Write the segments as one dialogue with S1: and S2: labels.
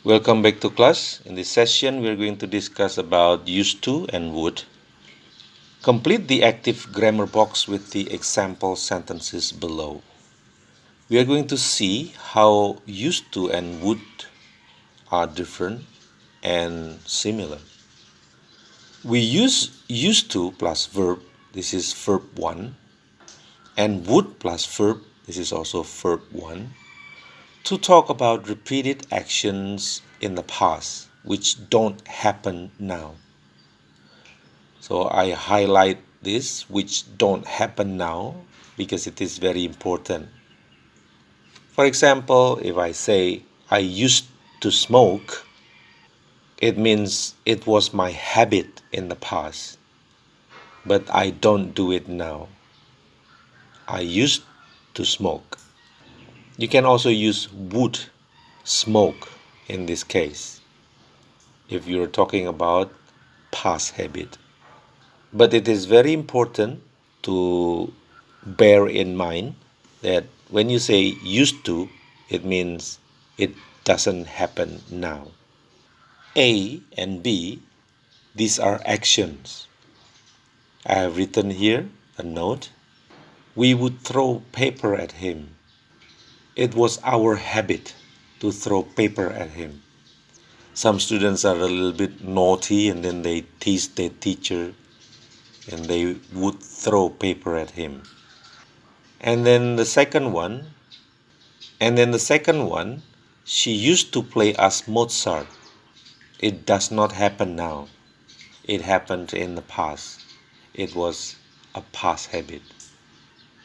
S1: Welcome back to class. In this session, we are going to discuss about used to and would. Complete the active grammar box with the example sentences below. We are going to see how used to and would are different and similar. We use used to plus verb, this is verb 1, and would plus verb, this is also verb 1, to talk about repeated actions in the past which don't happen now. So I highlight this, which don't happen now, because it is very important. For example, if I say, I used to smoke, it means it was my habit in the past, but I don't do it now. I used to smoke. You can also use would smoke in this case, if you're talking about past habit. But it is very important to bear in mind that when you say used to, it means it doesn't happen now. A and B, these are actions. I have written here a note. We would throw paper at him. It was our habit to throw paper at him. Some students are a little bit naughty and then they tease their teacher and they would throw paper at him. And then the second one, she used to play us Mozart. It does not happen now. It happened in the past. It was a past habit.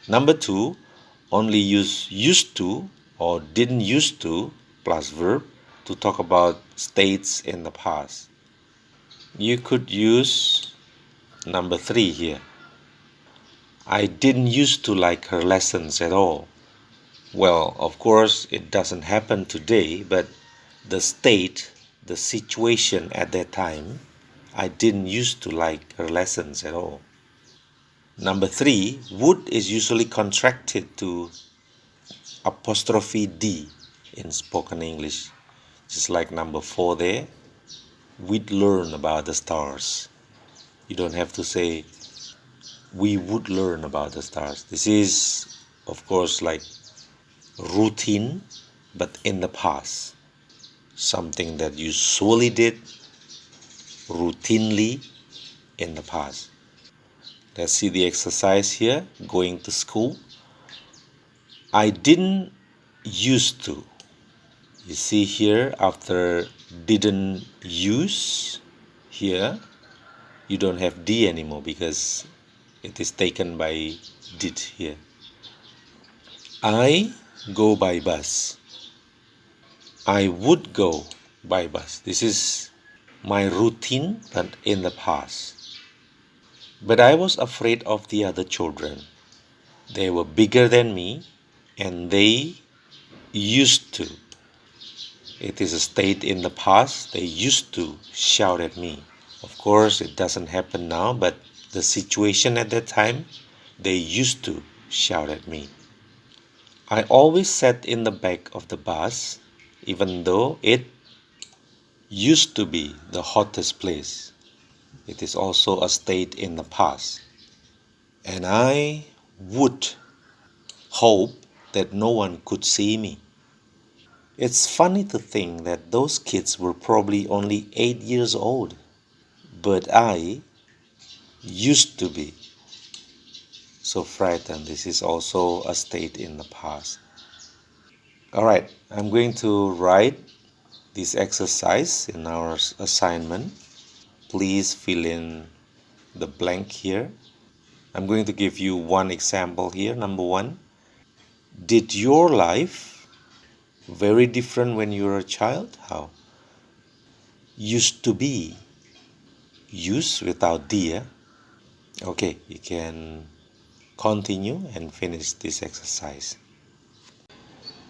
S1: Number 2, only use used to or didn't used to plus verb to talk about states in the past. You could use number 3 here. I didn't used to like her lessons at all. Well, of course, it doesn't happen today, but the state, the situation at that time, I didn't used to like her lessons at all. Number 3, would is usually contracted to apostrophe D in spoken English. Just like number 4 there, we'd learn about the stars. You don't have to say, we would learn about the stars. This is, of course, like routine, but in the past. Something that you solely did routinely in the past. Let's see the exercise here. Going to school. I didn't used to. You see here, after didn't use, here you don't have D anymore because it is taken by did here. I go by bus. I would go by bus. This is my routine, but in the past. But I was afraid of the other children. They were bigger than me and they used to. It is a state in the past. They used to shout at me. Of course, it doesn't happen now, but the situation at that time, they used to shout at me. I always sat in the back of the bus, even though it used to be the hottest place. It is also a state in the past. And I would hope that no one could see me. It's funny to think that those kids were probably only 8 years old, but I used to be so frightened. This is also a state in the past. All right, I'm going to write this exercise in our assignment. Please fill in the blank here. I'm going to give you one example here. Number 1, did your life very different when you were a child? How? Used to be. Use without dear. Okay, you can continue and finish this exercise.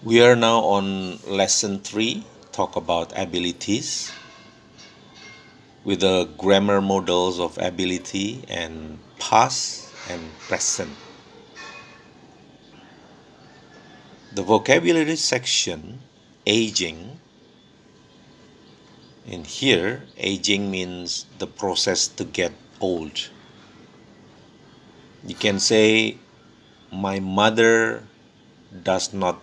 S1: We are now on lesson 3, talk about abilities, with the grammar models of ability and past and present. The vocabulary section, aging, In here, aging means the process to get old. You can say, my mother does not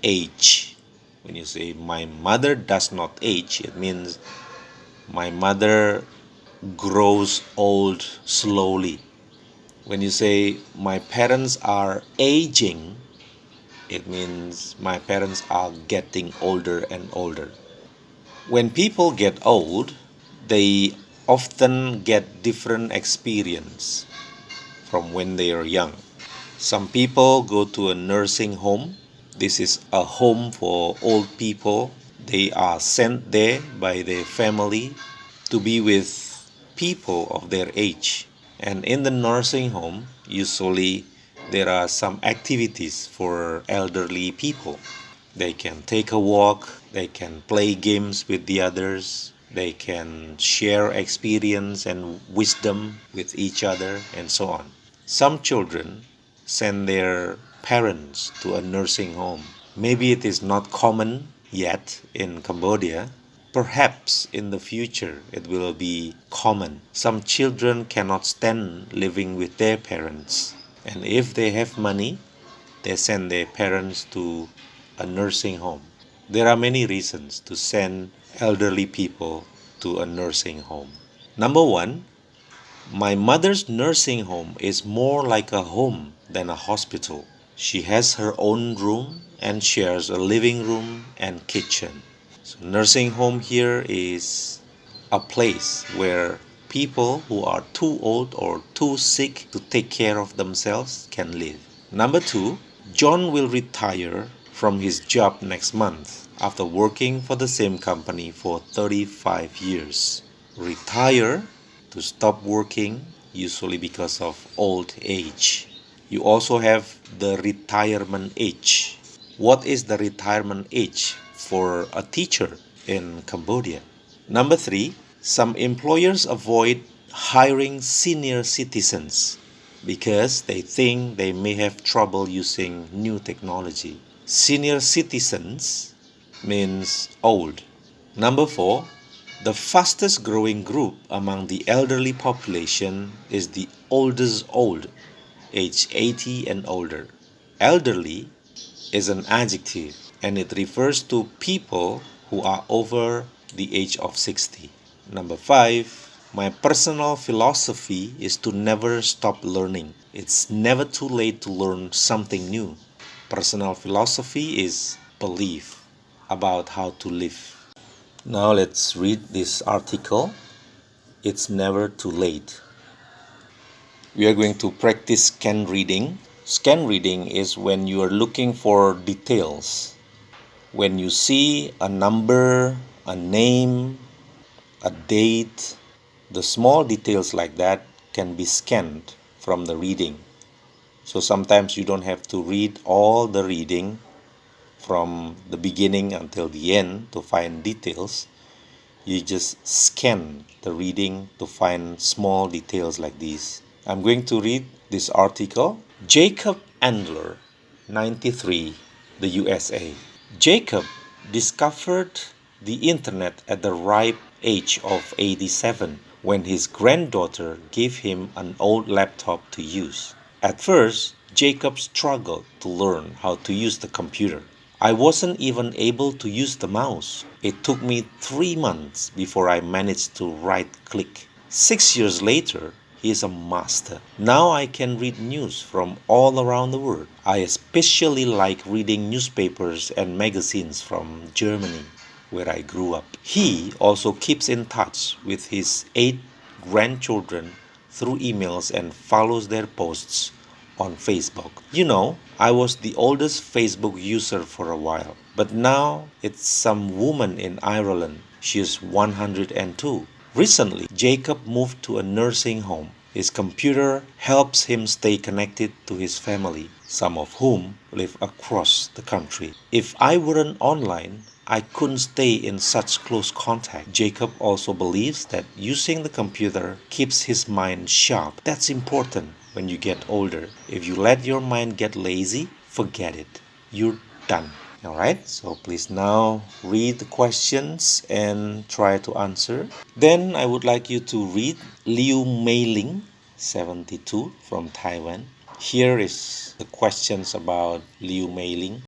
S1: age. When you say, my mother does not age, it means my mother grows old slowly. When you say, my parents are aging, it means my parents are getting older and older. When people get old, they often get different experience from when they are young. Some people go to a nursing home. This is a home for old people. They are sent there by their family to be with people of their age. And in the nursing home, usually there are some activities for elderly people. They can take a walk, they can play games with the others, they can share experience and wisdom with each other, and so on. Some children send their parents to a nursing home. Maybe it is not common yet in Cambodia. Perhaps in the future it will be common. Some children cannot stand living with their parents, and if they have money, they send their parents to a nursing home. There are many reasons to send elderly people to a nursing home. Number one, my mother's nursing home is more like a home than a hospital. She has her own room and shares a living room and kitchen. So nursing home here is a place where people who are too old or too sick to take care of themselves can live. Number two, John will retire from his job next month after working for the same company for 35 years. Retire, to stop working, usually because of old age. You also have the retirement age. What is the retirement age for a teacher in Cambodia? Number three, some employers avoid hiring senior citizens because they think they may have trouble using new technology. Senior citizens means old. Number four, the fastest growing group among the elderly population is the oldest old, age 80 and older. Elderly is an adjective and it refers to people who are over the age of 60. Number five, my personal philosophy is to never stop learning. It's never too late to learn something new. Personal philosophy is belief about how to live. Now let's read this article. It's never too late. We are going to practice scan reading. Scan reading is when you are looking for details. When you see a number, a name, a date, the small details like that can be scanned from the reading. So sometimes you don't have to read all the reading from the beginning until the end to find details. You just scan the reading to find small details like these. I'm going to read this article. Jacob Andler, 93, the USA. Jacob discovered the internet at the ripe age of 87 when his granddaughter gave him an old laptop to use. At first, Jacob struggled to learn how to use the computer. I wasn't even able to use the mouse. It took me 3 months before I managed to right-click. 6 years later, he is a master. Now I can read news from all around the world. I especially like reading newspapers and magazines from Germany, where I grew up. He also keeps in touch with his 8 grandchildren through emails and follows their posts on Facebook. You know, I was the oldest Facebook user for a while, but now it's some woman in Ireland. She is 102. Recently, Jacob moved to a nursing home. His computer helps him stay connected to his family, some of whom live across the country. If I weren't online, I couldn't stay in such close contact. Jacob also believes that using the computer keeps his mind sharp. That's important when you get older. If you let your mind get lazy, forget it. You're done. Alright, so please now read the questions and try to answer. Then I would like you to read Liu Meiling 72 from Taiwan. Here is the questions about Liu Meiling.